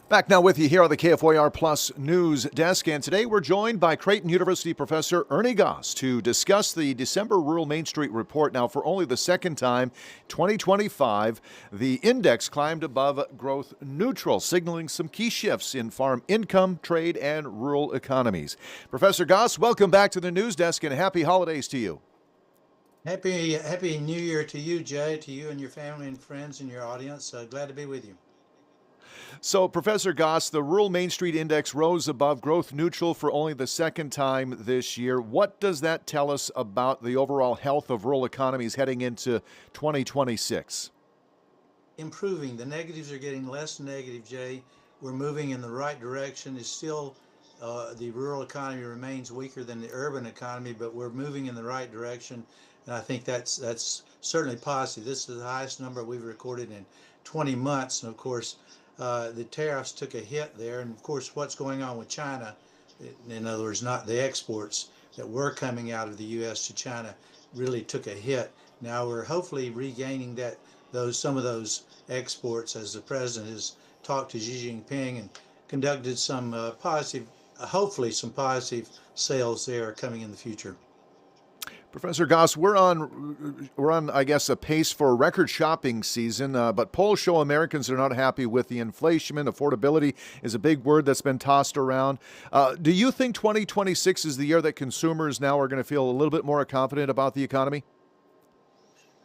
Back now with you here on the KFYR Plus News Desk, and today we're joined by Creighton University professor Ernie Goss to discuss the December Rural Mainstreet report. Now, for only the second time, 2025, the index climbed above growth neutral, signaling some key shifts in farm income, trade, and rural economies. Professor Goss, welcome back to the News Desk, and happy holidays to you. Happy New Year to you, Jay, to you and your family and friends and your audience. Glad to be with you. So, Professor Goss, the Rural Mainstreet Index rose above growth neutral for only the second time this year. What does that tell us about the overall health of rural economies heading into 2026? Improving. The negatives are getting less negative, Jay. We're moving in the right direction. It's still the rural economy remains weaker than the urban economy, but we're moving in the right direction, and I think that's certainly positive. This is the highest number we've recorded in 20 months, and of course, the tariffs took a hit there, and of course, what's going on with China, in other words, not the exports that were coming out of the U.S. to China, really took a hit. Now we're hopefully regaining some of those exports as the president has talked to Xi Jinping and conducted some hopefully some positive sales there coming in the future. Professor Goss, we're on, I guess, a pace for a record shopping season, but polls show Americans are not happy with the inflation. Affordability is a big word that's been tossed around. Do you think 2026 is the year that consumers now are going to feel a little bit more confident about the economy?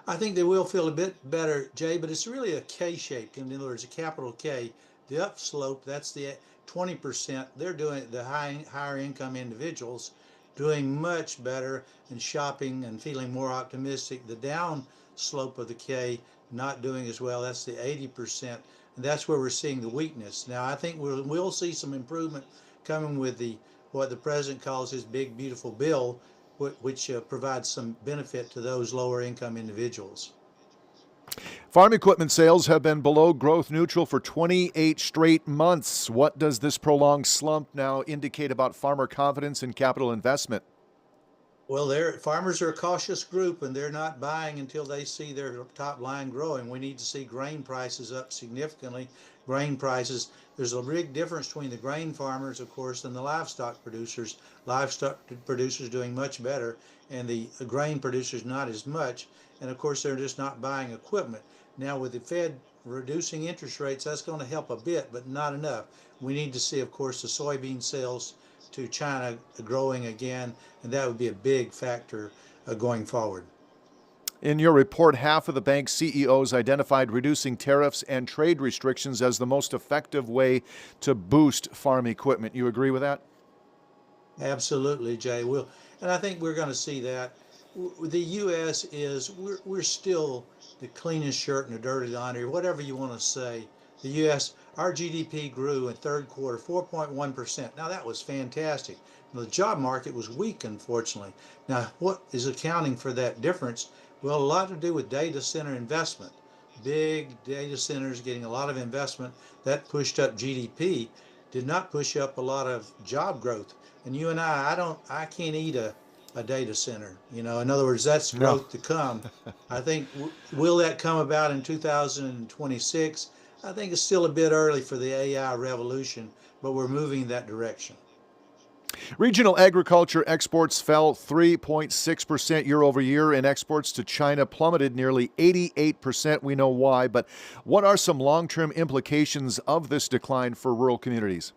I think they will feel a bit better, Jay, but it's really a K-shaped. In other words, a capital K. The upslope, that's the 20%. They're doing the higher income individuals doing much better and shopping and feeling more optimistic. The down slope of the K not doing as well. That's the 80%, and that's where we're seeing the weakness. Now, I think we'll see some improvement coming with what the president calls his big beautiful bill, which provides some benefit to those lower income individuals. Farm equipment sales have been below growth neutral for 28 straight months. What does this prolonged slump now indicate about farmer confidence and capital investment? Well, farmers are a cautious group, and they're not buying until they see their top line growing. We need to see grain prices up significantly. Grain prices, there's a big difference between the grain farmers, of course, and the livestock producers. Livestock producers doing much better, and the grain producers not as much. And of course, they're just not buying equipment. Now, with the Fed reducing interest rates, that's going to help a bit, but not enough. We need to see, of course, the soybean sales to China growing again, and that would be a big factor going forward. In your report, half of the bank CEOs identified reducing tariffs and trade restrictions as the most effective way to boost farm equipment. You agree with that? Absolutely, Jay. And I think we're going to see that. The U.S. we're still the cleanest shirt in the dirty laundry, whatever you want to say. The U.S., our GDP grew in third quarter 4.1%. Now that was fantastic. The job market was weak, unfortunately. Now, what is accounting for that difference? Well, a lot to do with data center investment. Big data centers getting a lot of investment that pushed up GDP, did not push up a lot of job growth. And you and I can't eat a data center. In other words, that's growth to come. I think, will that come about in 2026? I think it's still a bit early for the AI revolution, but we're moving in that direction. Regional agriculture exports fell 3.6% year over year, and exports to China plummeted nearly 88%. We know why, but what are some long-term implications of this decline for rural communities?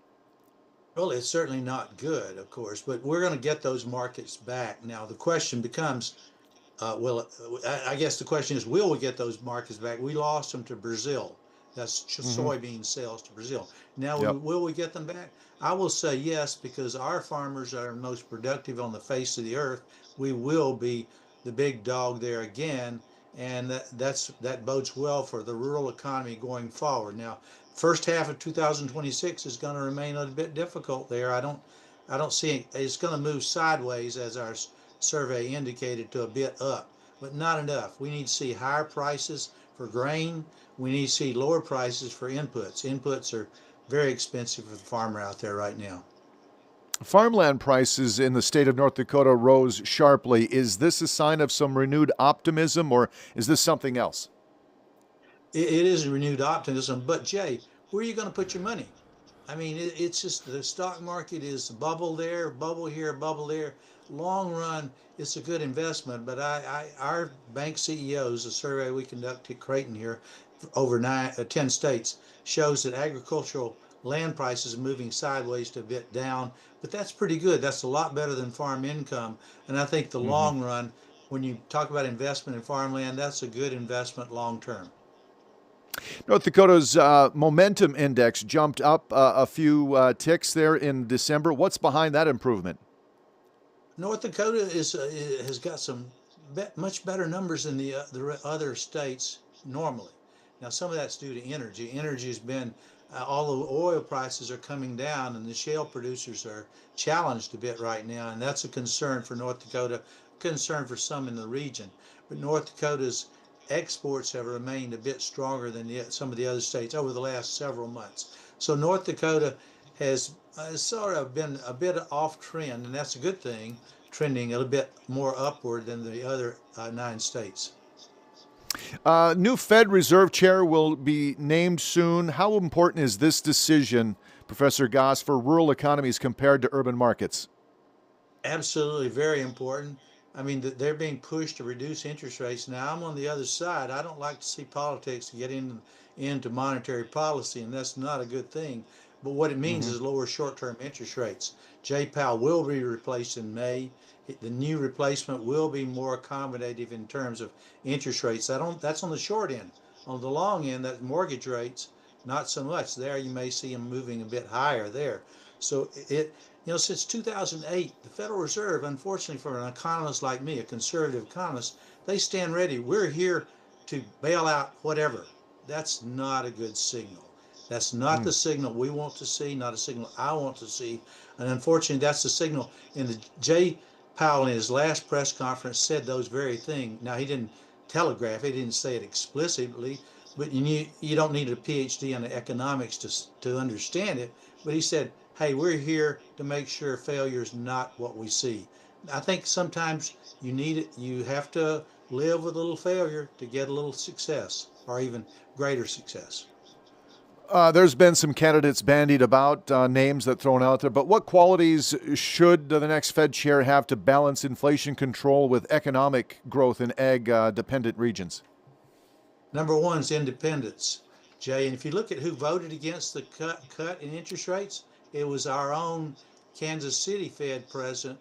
Well, it's certainly not good, of course, but we're going to get those markets back. Now, the question becomes, I guess the question is, will we get those markets back? We lost them to Brazil. That's soybean sales to Brazil. Now, will we get them back? I will say yes, because our farmers are most productive on the face of the earth. We will be the big dog there again, and that bodes well for the rural economy going forward. Now, first half of 2026 is going to remain a bit difficult there. I don't see it's going to move sideways, as our survey indicated, to a bit up, but not enough. We need to see higher prices for grain. We need to see lower prices for inputs. Inputs are very expensive for the farmer out there right now. Farmland prices in the state of North Dakota rose sharply. Is this a sign of some renewed optimism, or is this something else? It is renewed optimism, but Jay, where are you going to put your money? I mean, it's just the stock market is bubble there, bubble here, bubble there. Long run, it's a good investment. But our bank CEOs, a survey we conducted at Creighton here, over 10 states, shows that agricultural land prices are moving sideways to a bit down. But that's pretty good. That's a lot better than farm income. And I think the Hmm. long run, when you talk about investment in farmland, that's a good investment long term. North Dakota's momentum index jumped up a few ticks there in December. What's behind that improvement? North Dakota has got some much better numbers than the other states normally. Now, some of that's due to energy. Energy has been all the oil prices are coming down, and the shale producers are challenged a bit right now, and that's a concern for North Dakota, concern for some in the region. But North Dakota's exports have remained a bit stronger than some of the other states over the last several months. So North Dakota has sort of been a bit off trend, and that's a good thing, trending a little bit more upward than the other 9 states. New Fed Reserve Chair will be named soon. How important is this decision, Professor Goss, for rural economies compared to urban markets? Absolutely, very important. I mean, they're being pushed to reduce interest rates. Now, I'm on the other side. I don't like to see politics get into monetary policy, and that's not a good thing. But what it means Hmm. is lower short-term interest rates. Jay Powell will be replaced in May. The new replacement will be more accommodative in terms of interest rates. That's on the short end. On the long end, that mortgage rates, not so much. There, you may see them moving a bit higher there. So since 2008, the Federal Reserve, unfortunately for an economist like me, a conservative economist, they stand ready. We're here to bail out whatever. That's not a good signal. That's not Mm. the signal we want to see, not a signal I want to see. And unfortunately, that's the signal. In the Jay Powell, in his last press conference, said those very things. Now, he didn't telegraph it, he didn't say it explicitly, but you don't need a PhD in economics to understand it. But he said, hey, we're here to make sure failure is not what we see. I think sometimes you need it. You have to live with a little failure to get a little success or even greater success. There's been some candidates bandied about, names that thrown out there, but what qualities should the next Fed chair have to balance inflation control with economic growth in ag dependent regions? Number one is independence, Jay. And if you look at who voted against the cut in interest rates, it was our own Kansas City Fed president,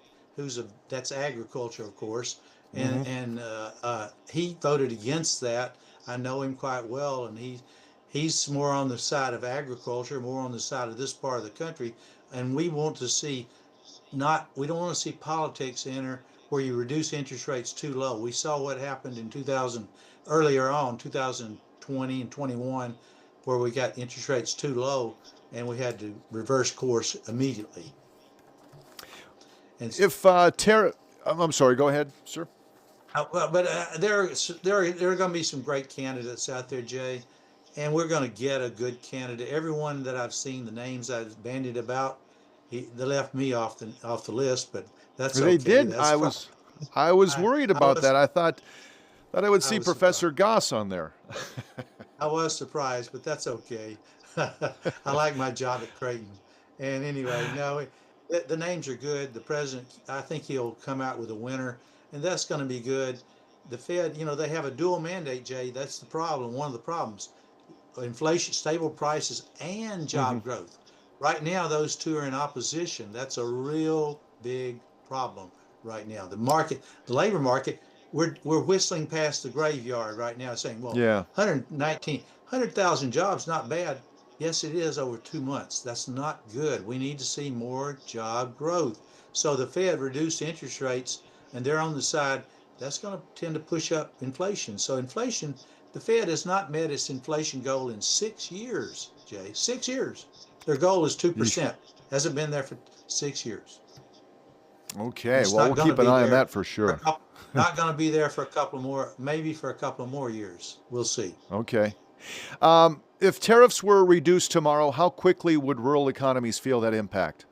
that's agriculture, of course, and Hmm. he voted against that. I know him quite well, and he's more on the side of agriculture, more on the side of this part of the country, and we don't want to see politics enter where you reduce interest rates too low. We saw what happened in 2000, earlier on, 2020 and 21, where we got interest rates too low and we had to reverse course immediately. And If I'm sorry, go ahead, sir. but there are going to be some great candidates out there, Jay, and we're going to get a good candidate. Everyone that I've seen, the names I've bandied about, they left me off the list, but that's They okay. did. That's fine. I was I worried I about was that. I thought that I would I see was surprised. Professor Goss on there. I was surprised, but that's okay. I like my job at Creighton. And anyway, no, the names are good. The president, I think he'll come out with a winner, and that's going to be good. The Fed, they have a dual mandate, Jay. That's the problem. One of the problems: inflation, stable prices, and Hmm. job growth. Right now, those two are in opposition. That's a real big problem right now. The labor market, we're whistling past the graveyard right now, saying, well, Yeah. 100,000 jobs, not bad. Yes, it is over 2 months. That's not good. We need to see more job growth. So the Fed reduced interest rates, and they're on the side. That's going to tend to push up inflation. So inflation, the Fed has not met its inflation goal in 6 years, Jay. 6 years. Their goal is Yeesh. 2%. Hasn't been there for 6 years. And Okay. it's Well, not we'll going to keep an be eye on there that for for a sure. couple, not going to be there for a couple more, maybe for a couple more years. We'll see. Okay. If tariffs were reduced tomorrow, how quickly would rural economies feel that impact?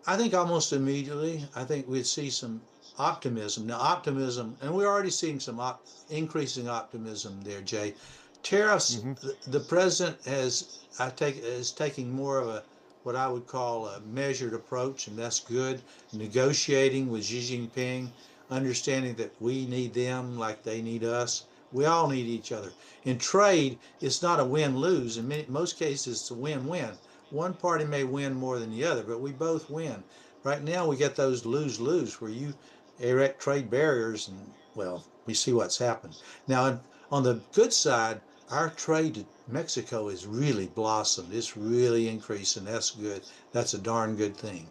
I think almost immediately, I think we'd see some optimism. Now, optimism, and we're already seeing some increasing optimism there, Jay. Tariffs, Hmm. the president is taking more of a what I would call a measured approach, and that's good. Negotiating with Xi Jinping, understanding that we need them like they need us. We all need each other. In trade, it's not a win-lose. In most cases, it's a win-win. One party may win more than the other, but we both win. Right now, we get those lose-lose where you erect trade barriers, and well, we see what's happened. Now, on the good side, our trade to Mexico is really blossomed. It's really increasing. That's good. That's a darn good thing.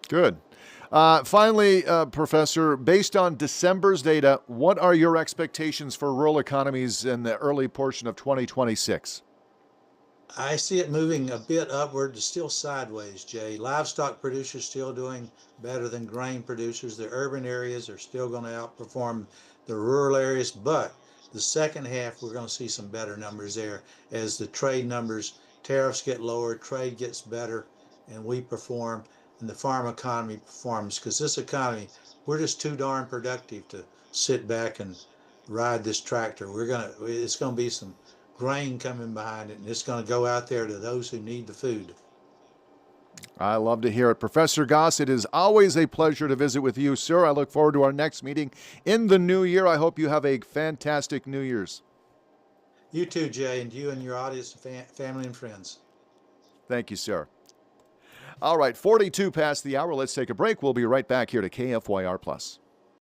Good. Finally, Professor, based on December's data, what are your expectations for rural economies in the early portion of 2026? I see it moving a bit upward to still sideways, Jay. Livestock producers still doing better than grain producers. The urban areas are still going to outperform the rural areas, but the second half we're going to see some better numbers there as the trade numbers, tariffs get lower, trade gets better, and we perform, and the farm economy performs. Because this economy, we're just too darn productive to sit back and ride this tractor. It's gonna be some grain coming behind it, and it's going to go out there to those who need the food. I love to hear it. Professor Goss, it is always a pleasure to visit with you, sir. I look forward to our next meeting in the new year. I hope you have a fantastic New Year's. You too, Jay, and you and your audience, family, and friends. Thank you, sir. All right, 42 past the hour. Let's take a break. We'll be right back here to KFYR Plus.